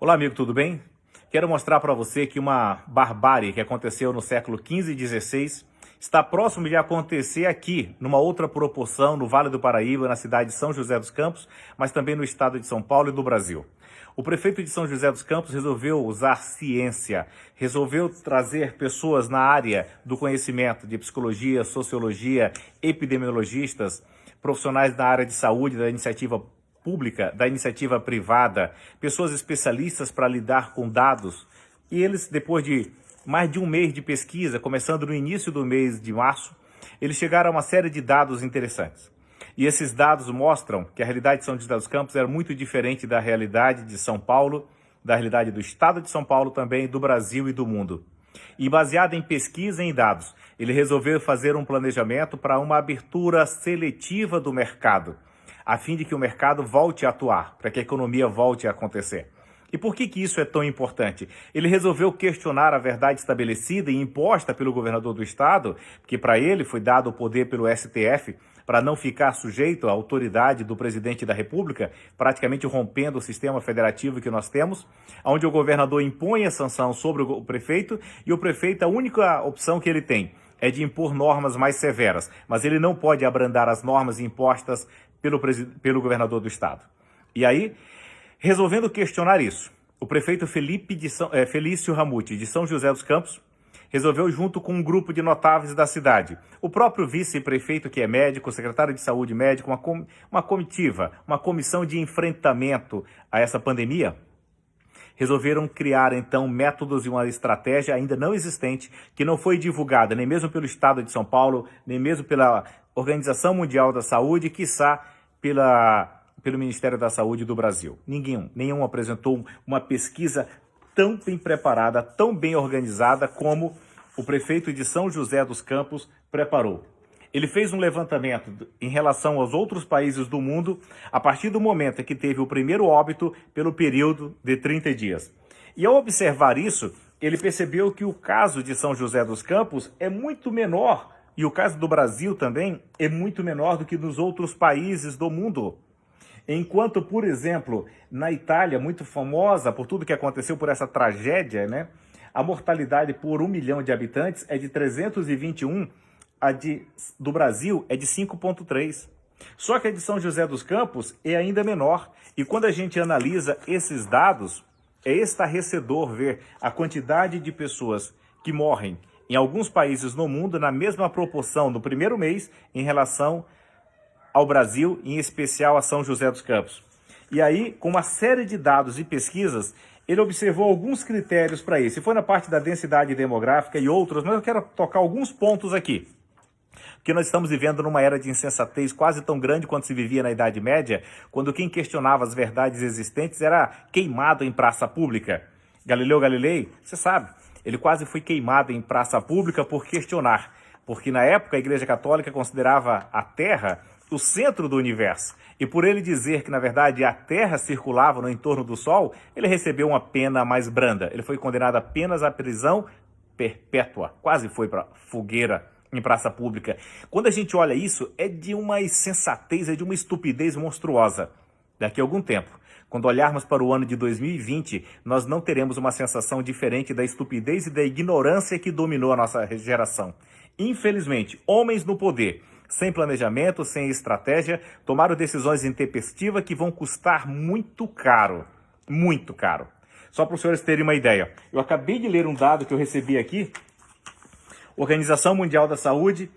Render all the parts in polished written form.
Olá, amigo, tudo bem? Quero mostrar para você que uma barbárie que aconteceu no século XV e XVI está próximo de acontecer aqui, numa outra proporção, no Vale do Paraíba, na cidade de São José dos Campos, mas também no estado de São Paulo e do Brasil. O prefeito de São José dos Campos resolveu usar ciência, resolveu trazer pessoas na área do conhecimento de psicologia, sociologia, epidemiologistas, profissionais da área de saúde, da iniciativa pública, da iniciativa privada, pessoas especialistas para lidar com dados. E eles, depois de mais de um mês de pesquisa, começando no início do mês de março, eles chegaram a uma série de dados interessantes. E esses dados mostram que a realidade de São José dos Campos era muito diferente da realidade de São Paulo, da realidade do estado de São Paulo também, do Brasil e do mundo. E baseado em pesquisa e em dados, ele resolveu fazer um planejamento para uma abertura seletiva do mercado, a fim de que o mercado volte a atuar, para que a economia volte a acontecer. E por que isso é tão importante? Ele resolveu questionar a verdade estabelecida e imposta pelo governador do estado, que para ele foi dado o poder pelo STF, para não ficar sujeito à autoridade do presidente da República, praticamente rompendo o sistema federativo que nós temos, onde o governador impõe a sanção sobre o prefeito, e o prefeito, a única opção que ele tem é de impor normas mais severas, mas ele não pode abrandar as normas impostas pelo governador do estado. E aí, resolvendo questionar isso, o prefeito Felício Ramute, de São José dos Campos, resolveu, junto com um grupo de notáveis da cidade, o próprio vice-prefeito, que é médico, o secretário de saúde médico, uma comitiva, uma comissão de enfrentamento a essa pandemia, resolveram criar, então, métodos e uma estratégia ainda não existente, que não foi divulgada nem mesmo pelo Estado de São Paulo, nem mesmo pela Organização Mundial da Saúde, quiçá pelo Ministério da Saúde do Brasil. Nenhum apresentou uma pesquisa tão bem preparada, tão bem organizada como o prefeito de São José dos Campos preparou. Ele fez um levantamento em relação aos outros países do mundo a partir do momento em que teve o primeiro óbito pelo período de 30 dias. E ao observar isso, ele percebeu que o caso de São José dos Campos é muito menor, e o caso do Brasil também é muito menor do que nos outros países do mundo. Enquanto, por exemplo, na Itália, muito famosa por tudo que aconteceu por essa tragédia, né? A mortalidade por 1 milhão de habitantes é de 321, do Brasil é de 5,3. Só que a de São José dos Campos é ainda menor. E quando a gente analisa esses dados, é estarrecedor ver a quantidade de pessoas que morrem em alguns países no mundo na mesma proporção no primeiro mês em relação ao Brasil, em especial a São José dos Campos. E aí, com uma série de dados e pesquisas, ele observou alguns critérios para isso. E foi na parte da densidade demográfica e outros, mas eu quero tocar alguns pontos aqui. Porque nós estamos vivendo numa era de insensatez quase tão grande quanto se vivia na Idade Média, quando quem questionava as verdades existentes era queimado em praça pública. Galileu Galilei, você sabe, ele quase foi queimado em praça pública por questionar, porque na época a Igreja Católica considerava a Terra o centro do universo. E por ele dizer que, na verdade, a Terra circulava no entorno do Sol, ele recebeu uma pena mais branda. Ele foi condenado apenas à prisão perpétua, quase foi para fogueira em praça pública. Quando a gente olha isso, é de uma insensatez, é de uma estupidez monstruosa. Daqui a algum tempo, quando olharmos para o ano de 2020, nós não teremos uma sensação diferente da estupidez e da ignorância que dominou a nossa geração. Infelizmente, homens no poder, sem planejamento, sem estratégia, tomaram decisões intempestivas que vão custar muito caro. Muito caro. Só para os senhores terem uma ideia. Eu acabei de ler um dado que eu recebi aqui. Organização Mundial da Saúde,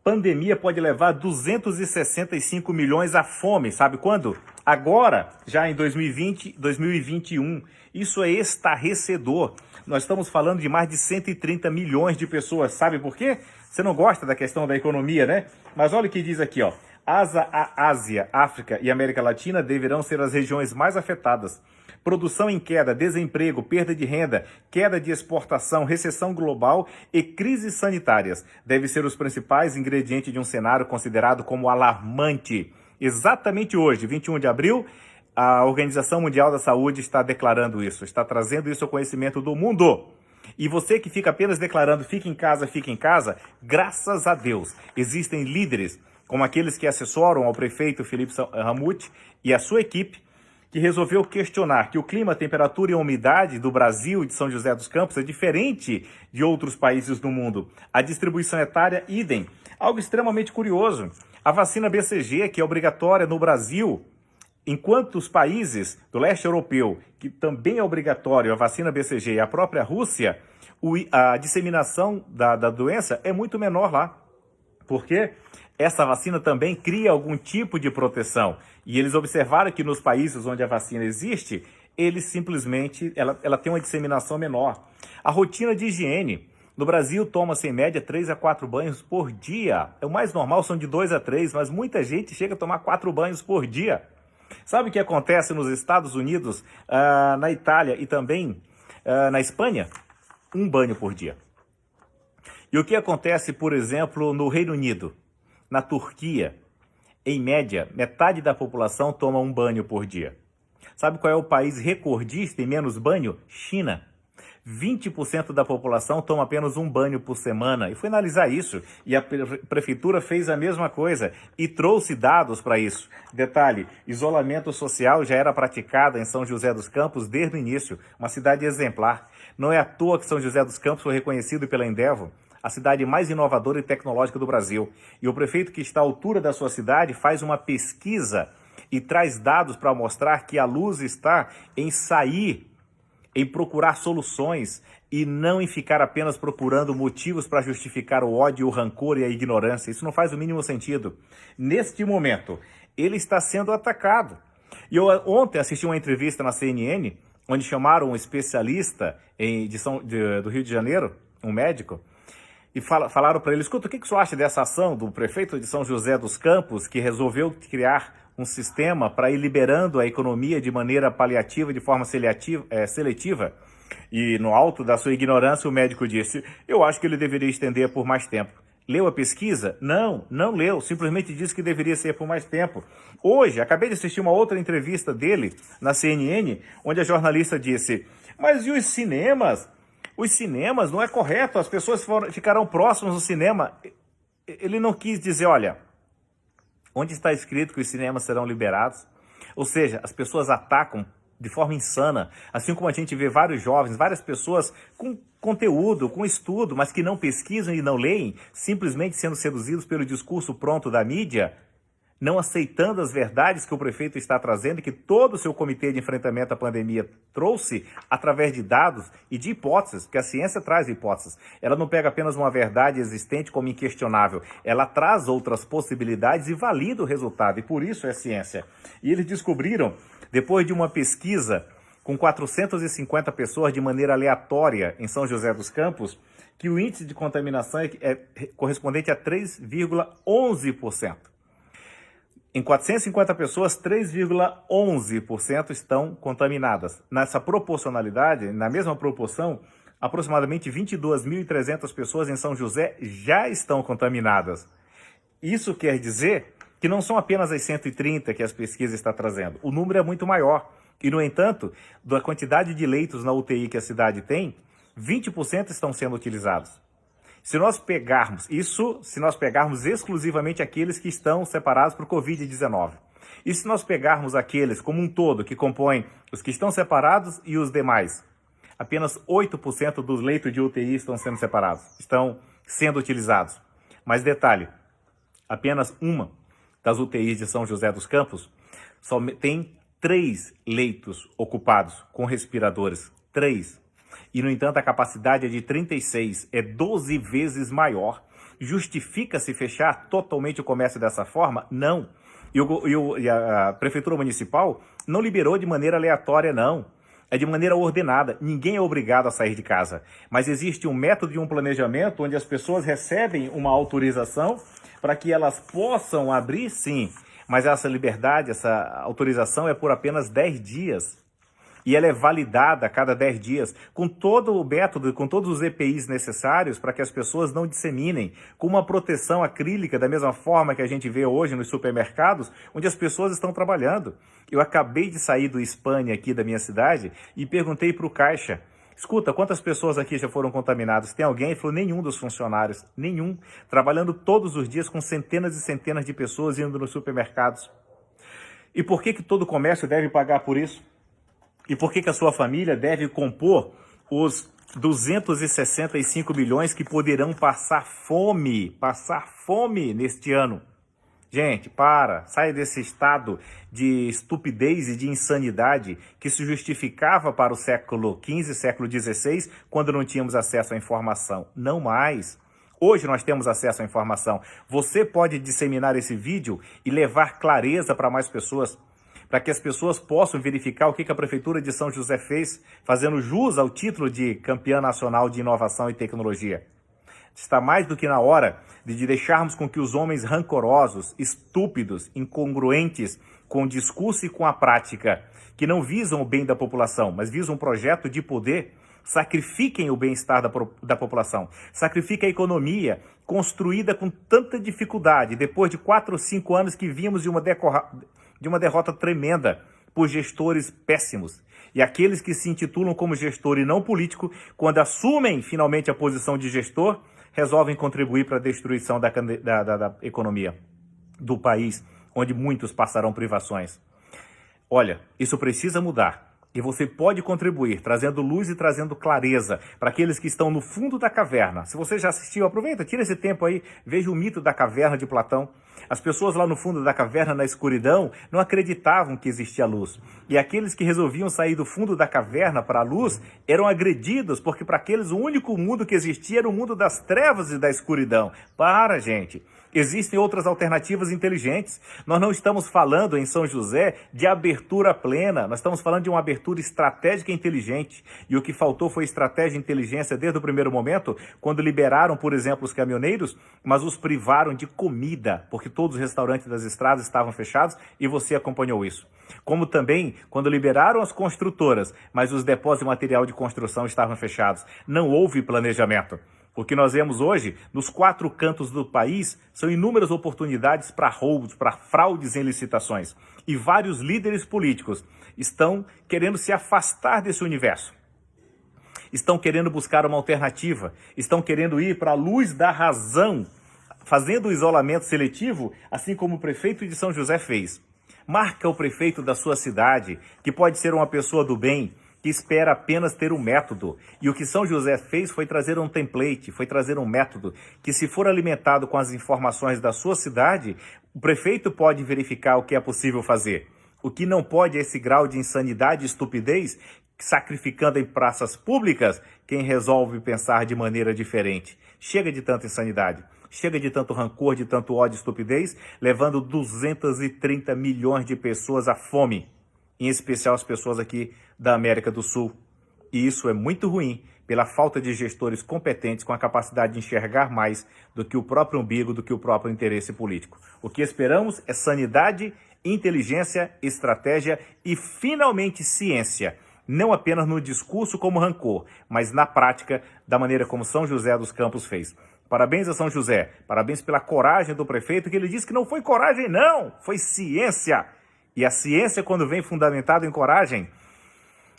pandemia pode levar 265 milhões à fome. Sabe quando? Agora, já em 2020, 2021. Isso é estarrecedor. Nós estamos falando de mais de 130 milhões de pessoas. Sabe por quê? Você não gosta da questão da economia, né? Mas olha o que diz aqui, ó. Ásia, África e América Latina deverão ser as regiões mais afetadas. Produção em queda, desemprego, perda de renda, queda de exportação, recessão global e crises sanitárias devem ser os principais ingredientes de um cenário considerado como alarmante. Exatamente hoje, 21 de abril, a Organização Mundial da Saúde está declarando isso, está trazendo isso ao conhecimento do mundo. E você que fica apenas declarando fique em casa, graças a Deus, existem líderes como aqueles que assessoram ao prefeito Felício Ramute e a sua equipe, que resolveu questionar que o clima, temperatura e a umidade do Brasil e de São José dos Campos é diferente de outros países do mundo. A distribuição etária, idem. Algo extremamente curioso. A vacina BCG, que é obrigatória no Brasil, enquanto os países do leste europeu, que também é obrigatório a vacina BCG, e a própria Rússia, a disseminação da doença é muito menor lá. Porque essa vacina também cria algum tipo de proteção. E eles observaram que nos países onde a vacina existe, eles simplesmente, ela tem uma disseminação menor. A rotina de higiene. No Brasil, toma-se em média 3 a 4 banhos por dia. O mais normal são de 2 a 3, mas muita gente chega a tomar 4 banhos por dia. Sabe o que acontece nos Estados Unidos, na Itália e também na Espanha? 1 banho por dia. E o que acontece, por exemplo, no Reino Unido, na Turquia? Em média, metade da população toma 1 banho por dia. Sabe qual é o país recordista em menos banho? China. 20% da população toma apenas 1 banho por semana. E foi analisar isso. E a prefeitura fez a mesma coisa e trouxe dados para isso. Detalhe, isolamento social já era praticado em São José dos Campos desde o início. Uma cidade exemplar. Não é à toa que São José dos Campos foi reconhecido pela Endeavor a cidade mais inovadora e tecnológica do Brasil. E o prefeito que está à altura da sua cidade faz uma pesquisa e traz dados para mostrar que a luz está em sair, em procurar soluções e não em ficar apenas procurando motivos para justificar o ódio, o rancor e a ignorância. Isso não faz o mínimo sentido. Neste momento, ele está sendo atacado. E eu ontem assisti uma entrevista na CNN, onde chamaram um especialista do Rio de Janeiro, um médico, e falaram para ele: escuta, o que você acha dessa ação do prefeito de São José dos Campos, que resolveu criar um sistema para ir liberando a economia de maneira paliativa, de forma seletiva? E no alto da sua ignorância, o médico disse: eu acho que ele deveria estender por mais tempo. Leu a pesquisa? Não, não leu. Simplesmente disse que deveria ser por mais tempo. Hoje, acabei de assistir uma outra entrevista dele na CNN, onde a jornalista disse: mas e os cinemas? Os cinemas não é correto, as pessoas ficarão próximas do cinema. Ele não quis dizer, olha, onde está escrito que os cinemas serão liberados? Ou seja, as pessoas atacam de forma insana, assim como a gente vê vários jovens, várias pessoas com conteúdo, com estudo, mas que não pesquisam e não leem, simplesmente sendo seduzidos pelo discurso pronto da mídia, não aceitando as verdades que o prefeito está trazendo e que todo o seu comitê de enfrentamento à pandemia trouxe através de dados e de hipóteses, porque a ciência traz hipóteses. Ela não pega apenas uma verdade existente como inquestionável, ela traz outras possibilidades e valida o resultado, e por isso é ciência. E eles descobriram, depois de uma pesquisa com 450 pessoas de maneira aleatória em São José dos Campos, que o índice de contaminação é correspondente a 3,11%. Em 450 pessoas, 3,11% estão contaminadas. Nessa proporcionalidade, na mesma proporção, aproximadamente 22.300 pessoas em São José já estão contaminadas. Isso quer dizer que não são apenas as 130 que as pesquisas estão trazendo. O número é muito maior. E, no entanto, da quantidade de leitos na UTI que a cidade tem, 20% estão sendo utilizados. Se nós pegarmos exclusivamente aqueles que estão separados por Covid-19, e se nós pegarmos aqueles como um todo, que compõem os que estão separados e os demais, apenas 8% dos leitos de UTI estão sendo separados, estão sendo utilizados. Mas detalhe, apenas uma das UTIs de São José dos Campos só tem 3 leitos ocupados com respiradores. 3. E, no entanto, a capacidade é de 36, é 12 vezes maior. Justifica-se fechar totalmente o comércio dessa forma? Não. E a Prefeitura Municipal não liberou de maneira aleatória, não. É de maneira ordenada. Ninguém é obrigado a sair de casa. Mas existe um método e um planejamento onde as pessoas recebem uma autorização para que elas possam abrir, sim. Mas essa liberdade, essa autorização é por apenas 10 dias. E ela é validada a cada 10 dias, com todo o método, com todos os EPIs necessários para que as pessoas não disseminem, com uma proteção acrílica, da mesma forma que a gente vê hoje nos supermercados, onde as pessoas estão trabalhando. Eu acabei de sair do Espanha, aqui da minha cidade, e perguntei para o caixa: escuta, quantas pessoas aqui já foram contaminadas? Tem alguém? Ele falou: nenhum dos funcionários, nenhum, trabalhando todos os dias com centenas e centenas de pessoas indo nos supermercados. E por que todo comércio deve pagar por isso? E por que a sua família deve compor os 265 milhões que poderão passar fome neste ano? Gente, sai desse estado de estupidez e de insanidade que se justificava para o século XV, século XVI, quando não tínhamos acesso à informação. Não mais. Hoje nós temos acesso à informação. Você pode disseminar esse vídeo e levar clareza para mais pessoas, para que as pessoas possam verificar o que a Prefeitura de São José fez, fazendo jus ao título de campeã nacional de inovação e tecnologia. Está mais do que na hora de deixarmos com que os homens rancorosos, estúpidos, incongruentes com o discurso e com a prática, que não visam o bem da população, mas visam um projeto de poder, sacrifiquem o bem-estar da população, sacrifiquem a economia construída com tanta dificuldade, depois de 4 ou 5 anos que vimos de uma derrota tremenda por gestores péssimos. E aqueles que se intitulam como gestor e não político, quando assumem finalmente a posição de gestor, resolvem contribuir para a destruição da economia do país, onde muitos passarão privações. Olha, isso precisa mudar. E você pode contribuir, trazendo luz e trazendo clareza para aqueles que estão no fundo da caverna. Se você já assistiu, aproveita, tira esse tempo aí, veja o mito da caverna de Platão. As pessoas lá no fundo da caverna, na escuridão, não acreditavam que existia luz. E aqueles que resolviam sair do fundo da caverna para a luz eram agredidos, porque para aqueles o único mundo que existia era o mundo das trevas e da escuridão. Gente! Existem outras alternativas inteligentes. Nós não estamos falando em São José de abertura plena, nós estamos falando de uma abertura estratégica e inteligente. E o que faltou foi estratégia e inteligência desde o primeiro momento, quando liberaram, por exemplo, os caminhoneiros, mas os privaram de comida, porque todos os restaurantes das estradas estavam fechados e você acompanhou isso. Como também quando liberaram as construtoras, mas os depósitos de material de construção estavam fechados. Não houve planejamento. O que nós vemos hoje, nos 4 cantos do país, são inúmeras oportunidades para roubos, para fraudes em licitações. E vários líderes políticos estão querendo se afastar desse universo. Estão querendo buscar uma alternativa, estão querendo ir para a luz da razão, fazendo o isolamento seletivo, assim como o prefeito de São José fez. Marca o prefeito da sua cidade, que pode ser uma pessoa do bem, que espera apenas ter um método. E o que São José fez foi trazer um template, foi trazer um método que, se for alimentado com as informações da sua cidade, o prefeito pode verificar o que é possível fazer. O que não pode é esse grau de insanidade e estupidez, sacrificando em praças públicas quem resolve pensar de maneira diferente. Chega de tanta insanidade, chega de tanto rancor, de tanto ódio e estupidez, levando 230 milhões de pessoas à fome. Em especial as pessoas aqui da América do Sul. E isso é muito ruim pela falta de gestores competentes com a capacidade de enxergar mais do que o próprio umbigo, do que o próprio interesse político. O que esperamos é sanidade, inteligência, estratégia e, finalmente, ciência. Não apenas no discurso como rancor, mas na prática, da maneira como São José dos Campos fez. Parabéns a São José, parabéns pela coragem do prefeito, que ele disse que não foi coragem não, foi ciência. E a ciência, quando vem fundamentada em coragem,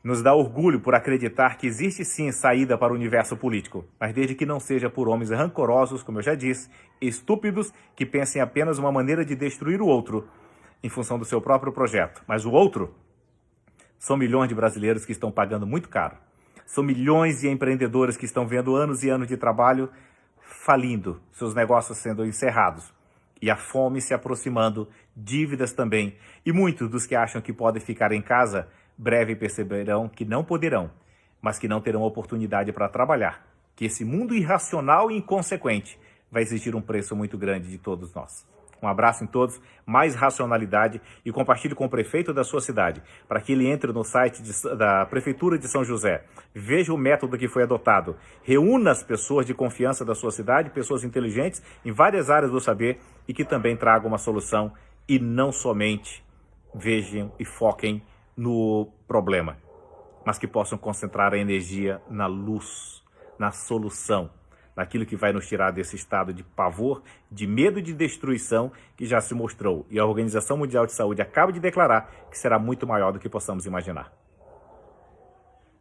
nos dá orgulho por acreditar que existe sim saída para o universo político, mas desde que não seja por homens rancorosos, como eu já disse, estúpidos, que pensem apenas uma maneira de destruir o outro em função do seu próprio projeto. Mas o outro são milhões de brasileiros que estão pagando muito caro. São milhões de empreendedores que estão vendo anos e anos de trabalho falindo, seus negócios sendo encerrados. E a fome se aproximando, dívidas também. E muitos dos que acham que podem ficar em casa, breve perceberão que não poderão, mas que não terão oportunidade para trabalhar. Que esse mundo irracional e inconsequente vai exigir um preço muito grande de todos nós. Um abraço em todos, mais racionalidade e compartilhe com o prefeito da sua cidade, para que ele entre no site da Prefeitura de São José, veja o método que foi adotado, reúna as pessoas de confiança da sua cidade, pessoas inteligentes em várias áreas do saber e que também tragam uma solução e não somente vejam e foquem no problema, mas que possam concentrar a energia na luz, na solução, naquilo que vai nos tirar desse estado de pavor, de medo e de destruição que já se mostrou. E a Organização Mundial de Saúde acaba de declarar que será muito maior do que possamos imaginar.